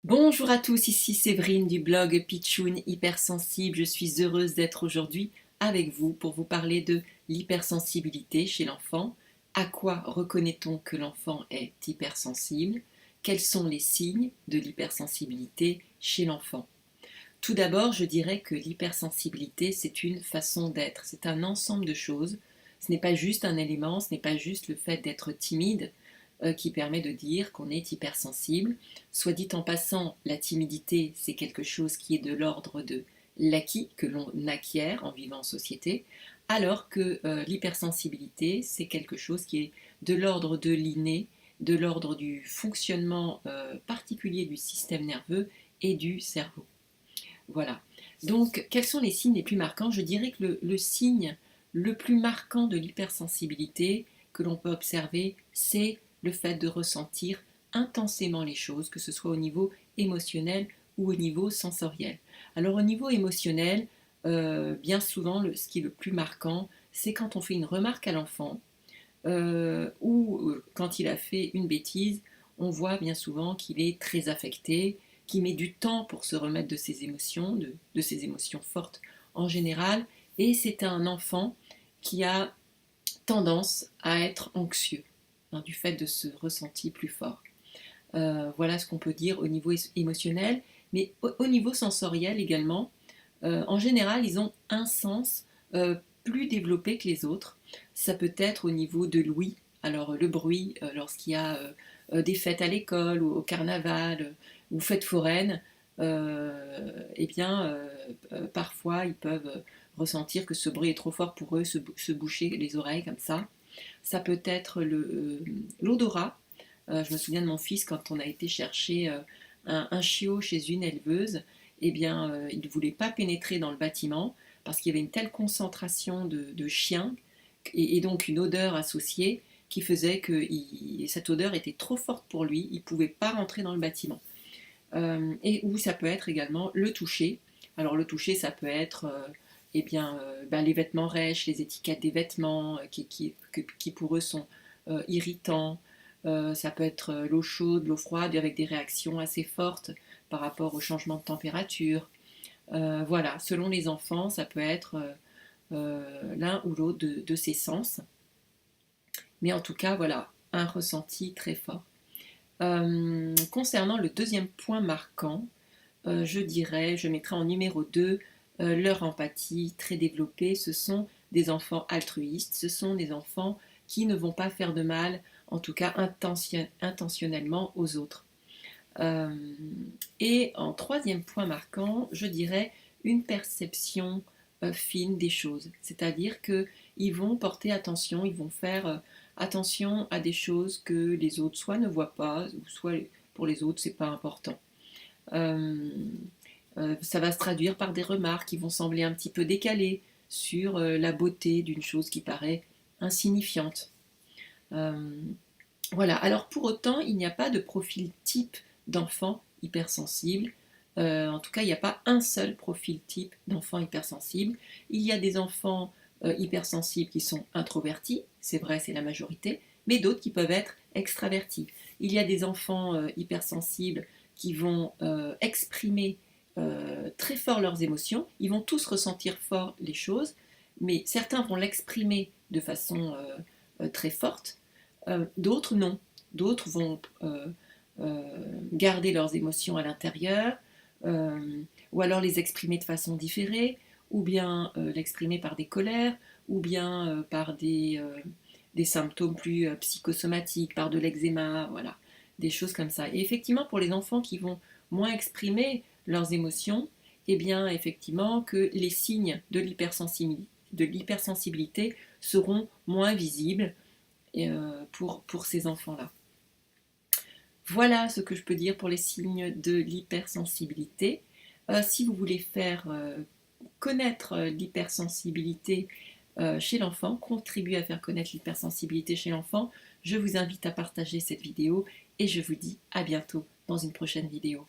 Bonjour à tous, ici Séverine du blog Pitchoun Hypersensible. Je suis heureuse d'être aujourd'hui avec vous pour vous parler de l'hypersensibilité chez l'enfant. À quoi reconnaît-on que l'enfant est hypersensible? Quels sont les signes de l'hypersensibilité chez l'enfant? Tout d'abord, je dirais que l'hypersensibilité, c'est une façon d'être, c'est un ensemble de choses. Ce n'est pas juste un élément, ce n'est pas juste le fait d'être timide qui permet de dire qu'on est hypersensible. Soit dit en passant, la timidité, c'est quelque chose qui est de l'ordre de l'acquis que l'on acquiert en vivant en société, alors que l'hypersensibilité, c'est quelque chose qui est de l'ordre de l'inné, de l'ordre du fonctionnement particulier du système nerveux et du cerveau. Voilà. Donc, quels sont les signes les plus marquants? Je dirais que le signe le plus marquant de l'hypersensibilité que l'on peut observer, c'est le fait de ressentir intensément les choses, que ce soit au niveau émotionnel ou au niveau sensoriel. Alors au niveau émotionnel, bien souvent, ce qui est le plus marquant, c'est quand on fait une remarque à l'enfant ou quand il a fait une bêtise, on voit bien souvent qu'il est très affecté, qu'il met du temps pour se remettre de ses émotions, de ses émotions fortes en général, et c'est un enfant qui a tendance à être anxieux hein, du fait de ce ressenti plus fort. Voilà ce qu'on peut dire au niveau émotionnel, mais au niveau sensoriel également. En général, ils ont un sens plus développé que les autres. Ça peut être au niveau de l'ouïe, alors le bruit, lorsqu'il y a des fêtes à l'école ou au carnaval ou fêtes foraines, eh bien, parfois ils peuvent ressentir que ce bruit est trop fort pour eux, se boucher les oreilles comme ça. Ça peut être l'odorat. Je me souviens de mon fils quand on a été chercher un chiot chez une éleveuse, eh bien, il ne voulait pas pénétrer dans le bâtiment parce qu'il y avait une telle concentration de chiens et donc une odeur associée qui faisait que cette odeur était trop forte pour lui, il ne pouvait pas rentrer dans le bâtiment. Et où ça peut être également le toucher. Alors le toucher, ça peut être eh bien, les vêtements rêches, les étiquettes des vêtements qui pour eux sont irritants. Ça peut être l'eau chaude, l'eau froide, avec des réactions assez fortes par rapport au changement de température. Voilà, selon les enfants, ça peut être l'un ou l'autre de ces sens. Mais en tout cas, voilà, un ressenti très fort. Concernant le deuxième point marquant, je mettrai en numéro 2 leur empathie très développée. Ce sont des enfants altruistes, ce sont des enfants qui ne vont pas faire de mal, en tout cas intentionnellement aux autres. Euh, et en troisième point marquant, je dirais une perception fine des choses. C'est-à-dire qu'ils vont porter attention, ils vont faire attention à des choses que les autres soit ne voient pas, ou soit pour les autres, c'est pas important. Euh, Ça va se traduire par des remarques qui vont sembler un petit peu décalées sur la beauté d'une chose qui paraît insignifiante. Euh, voilà, alors pour autant, il n'y a pas de profil type d'enfant hypersensible. En tout cas, il n'y a pas un seul profil type d'enfant hypersensible. Il y a des enfants hypersensibles qui sont introvertis, c'est vrai, c'est la majorité, mais d'autres qui peuvent être extravertis. Il y a des enfants hypersensibles qui vont exprimer très fort leurs émotions, ils vont tous ressentir fort les choses, mais certains vont l'exprimer de façon très forte, d'autres non. D'autres vont garder leurs émotions à l'intérieur, ou alors les exprimer de façon différée, ou bien l'exprimer par des colères, ou bien par des symptômes plus psychosomatiques, par de l'eczéma, voilà, des choses comme ça. Et effectivement, pour les enfants qui vont moins exprimer leurs émotions, eh bien, effectivement, que les signes de l'hypersensibilité seront moins visibles pour ces enfants-là. Voilà ce que je peux dire pour les signes de l'hypersensibilité. Si vous voulez faire connaître l'hypersensibilité chez l'enfant, contribuer à faire connaître l'hypersensibilité chez l'enfant, je vous invite à partager cette vidéo et je vous dis à bientôt dans une prochaine vidéo.